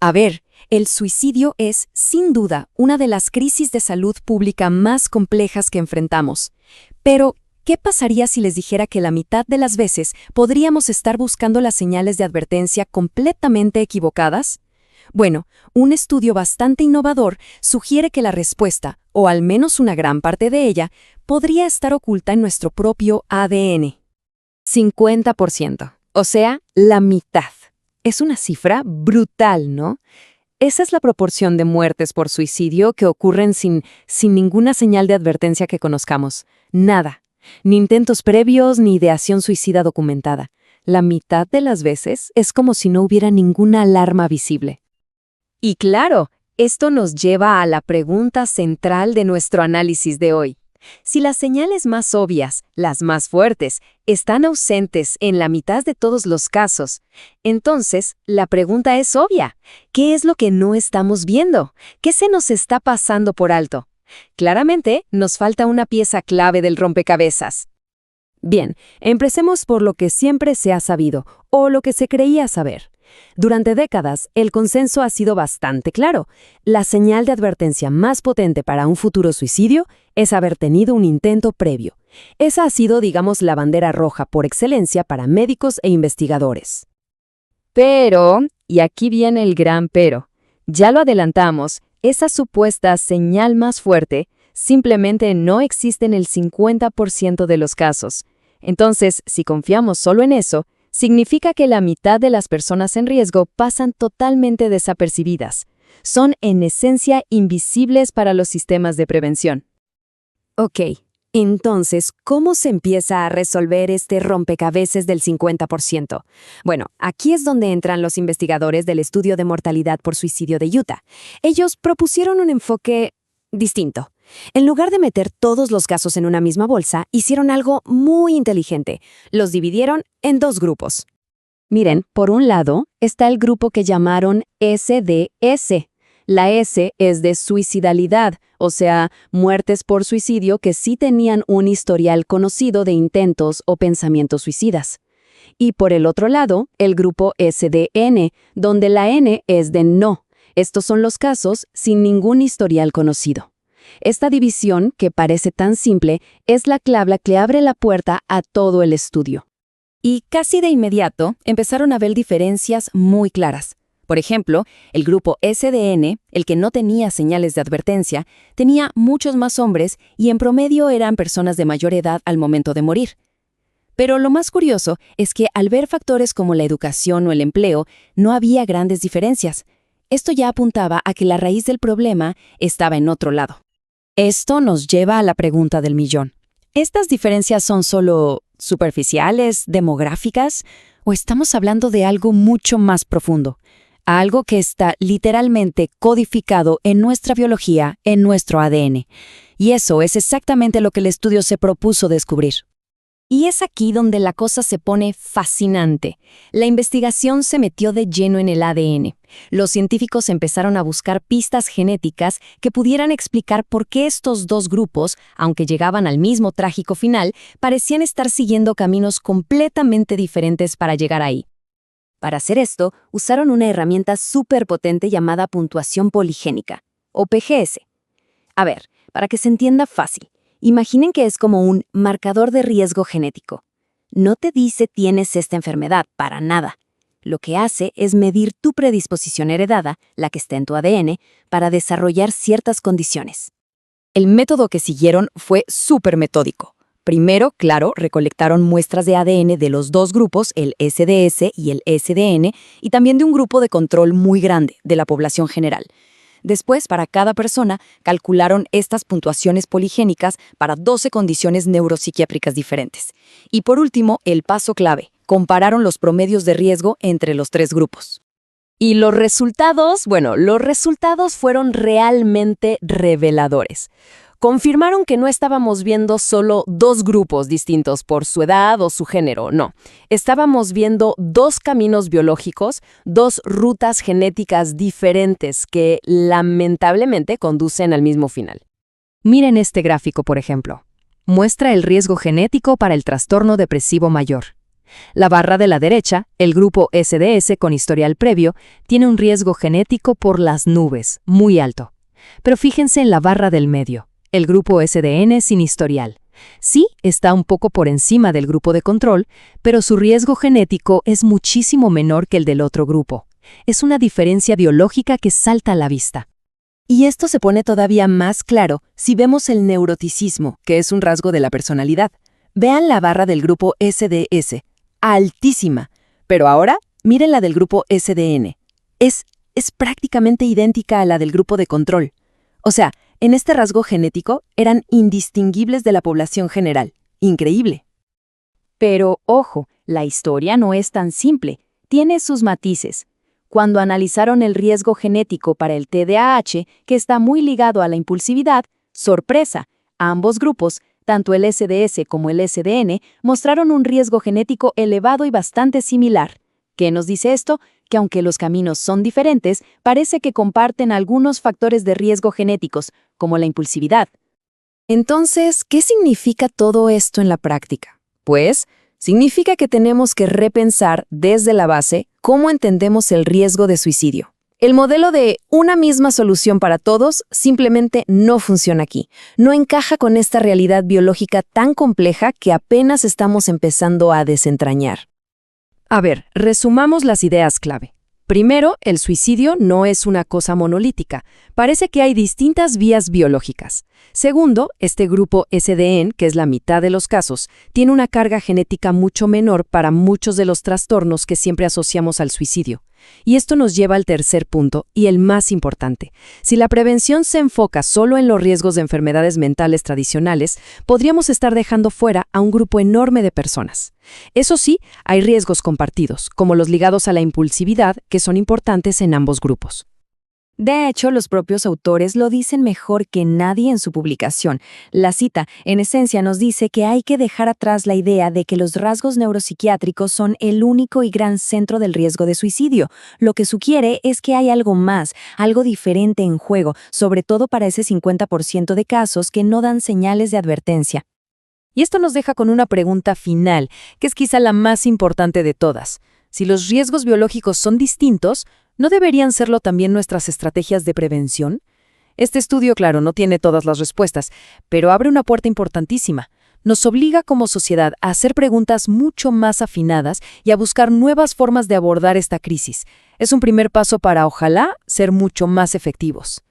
A ver, el suicidio es, sin duda, una de las crisis de salud pública más complejas que enfrentamos. Pero, ¿qué pasaría si les dijera que la mitad de las veces podríamos estar buscando las señales de advertencia completamente equivocadas? Bueno, un estudio bastante innovador sugiere que la respuesta, o al menos una gran parte de ella, podría estar oculta en nuestro propio ADN. 50%, o sea, la mitad. Es una cifra brutal, ¿no? Esa es la proporción de muertes por suicidio que ocurren sin ninguna señal de advertencia que conozcamos. Nada. Ni intentos previos ni ideación suicida documentada. La mitad de las veces es como si no hubiera ninguna alarma visible. Y claro, esto nos lleva a la pregunta central de nuestro análisis de hoy. Si las señales más obvias, las más fuertes, están ausentes en la mitad de todos los casos, entonces la pregunta es obvia. ¿Qué es lo que no estamos viendo? ¿Qué se nos está pasando por alto? Claramente, nos falta una pieza clave del rompecabezas. Bien, empecemos por lo que siempre se ha sabido, o lo que se creía saber. Durante décadas, el consenso ha sido bastante claro. La señal de advertencia más potente para un futuro suicidio es haber tenido un intento previo. Esa ha sido, digamos, la bandera roja por excelencia para médicos e investigadores. Pero, y aquí viene el gran pero, ya lo adelantamos, esa supuesta señal más fuerte simplemente no existe en el 50% de los casos. Entonces, si confiamos solo en eso, significa que la mitad de las personas en riesgo pasan totalmente desapercibidas. Son en esencia invisibles para los sistemas de prevención. Ok, entonces, ¿cómo se empieza a resolver este rompecabezas del 50%? Bueno, aquí es donde entran los investigadores del estudio de mortalidad por suicidio de Utah. Ellos propusieron un enfoque distinto. En lugar de meter todos los casos en una misma bolsa, hicieron algo muy inteligente. Los dividieron en dos grupos. Miren, por un lado está el grupo que llamaron SDS. La S es de suicidalidad, o sea, muertes por suicidio que sí tenían un historial conocido de intentos o pensamientos suicidas. Y por el otro lado, el grupo SDN, donde la N es de no. Estos son los casos sin ningún historial conocido. Esta división, que parece tan simple, es la clave que abre la puerta a todo el estudio. Y casi de inmediato empezaron a ver diferencias muy claras. Por ejemplo, el grupo SDN, el que no tenía señales de advertencia, tenía muchos más hombres y en promedio eran personas de mayor edad al momento de morir. Pero lo más curioso es que al ver factores como la educación o el empleo, no había grandes diferencias. Esto ya apuntaba a que la raíz del problema estaba en otro lado. Esto nos lleva a la pregunta del millón. ¿Estas diferencias son solo superficiales, demográficas, o estamos hablando de algo mucho más profundo? Algo que está literalmente codificado en nuestra biología, en nuestro ADN. Y eso es exactamente lo que el estudio se propuso descubrir. Y es aquí donde la cosa se pone fascinante. La investigación se metió de lleno en el ADN. Los científicos empezaron a buscar pistas genéticas que pudieran explicar por qué estos dos grupos, aunque llegaban al mismo trágico final, parecían estar siguiendo caminos completamente diferentes para llegar ahí. Para hacer esto, usaron una herramienta súper potente llamada puntuación poligénica, o PGS. A ver, para que se entienda fácil. Imaginen que es como un marcador de riesgo genético. No te dice tienes esta enfermedad, para nada. Lo que hace es medir tu predisposición heredada, la que está en tu ADN, para desarrollar ciertas condiciones. El método que siguieron fue súper metódico. Primero, claro, recolectaron muestras de ADN de los dos grupos, el SDS y el SDN, y también de un grupo de control muy grande, de la población general. Después, para cada persona, calcularon estas puntuaciones poligénicas para 12 condiciones neuropsiquiátricas diferentes. Y por último, el paso clave, compararon los promedios de riesgo entre los tres grupos. Y los resultados fueron realmente reveladores. Confirmaron que no estábamos viendo solo dos grupos distintos por su edad o su género, no. Estábamos viendo dos caminos biológicos, dos rutas genéticas diferentes que lamentablemente conducen al mismo final. Miren este gráfico, por ejemplo. Muestra el riesgo genético para el trastorno depresivo mayor. La barra de la derecha, el grupo SDS con historial previo, tiene un riesgo genético por las nubes, muy alto. Pero fíjense en la barra del medio, el grupo SDN sin historial. Sí, está un poco por encima del grupo de control, pero su riesgo genético es muchísimo menor que el del otro grupo. Es una diferencia biológica que salta a la vista. Y esto se pone todavía más claro si vemos el neuroticismo, que es un rasgo de la personalidad. Vean la barra del grupo SDS, altísima, pero ahora miren la del grupo SDN. Es prácticamente idéntica a la del grupo de control. O sea, en este rasgo genético eran indistinguibles de la población general. Increíble. Pero, ojo, la historia no es tan simple. Tiene sus matices. Cuando analizaron el riesgo genético para el TDAH, que está muy ligado a la impulsividad, sorpresa, ambos grupos, tanto el SDS como el SDN, mostraron un riesgo genético elevado y bastante similar. ¿Qué nos dice esto? Que aunque los caminos son diferentes, parece que comparten algunos factores de riesgo genéticos, como la impulsividad. Entonces, ¿qué significa todo esto en la práctica? Pues, significa que tenemos que repensar desde la base cómo entendemos el riesgo de suicidio. El modelo de una misma solución para todos simplemente no funciona aquí. No encaja con esta realidad biológica tan compleja que apenas estamos empezando a desentrañar. A ver, resumamos las ideas clave. Primero, el suicidio no es una cosa monolítica. Parece que hay distintas vías biológicas. Segundo, este grupo SDN, que es la mitad de los casos, tiene una carga genética mucho menor para muchos de los trastornos que siempre asociamos al suicidio. Y esto nos lleva al tercer punto, y el más importante. Si la prevención se enfoca solo en los riesgos de enfermedades mentales tradicionales, podríamos estar dejando fuera a un grupo enorme de personas. Eso sí, hay riesgos compartidos, como los ligados a la impulsividad, que son importantes en ambos grupos. De hecho, los propios autores lo dicen mejor que nadie en su publicación. La cita, en esencia, nos dice que hay que dejar atrás la idea de que los rasgos neuropsiquiátricos son el único y gran centro del riesgo de suicidio. Lo que sugiere es que hay algo más, algo diferente en juego, sobre todo para ese 50% de casos que no dan señales de advertencia. Y esto nos deja con una pregunta final, que es quizá la más importante de todas. Si los riesgos biológicos son distintos, ¿no deberían serlo también nuestras estrategias de prevención? Este estudio, claro, no tiene todas las respuestas, pero abre una puerta importantísima. Nos obliga como sociedad a hacer preguntas mucho más afinadas y a buscar nuevas formas de abordar esta crisis. Es un primer paso para, ojalá, ser mucho más efectivos.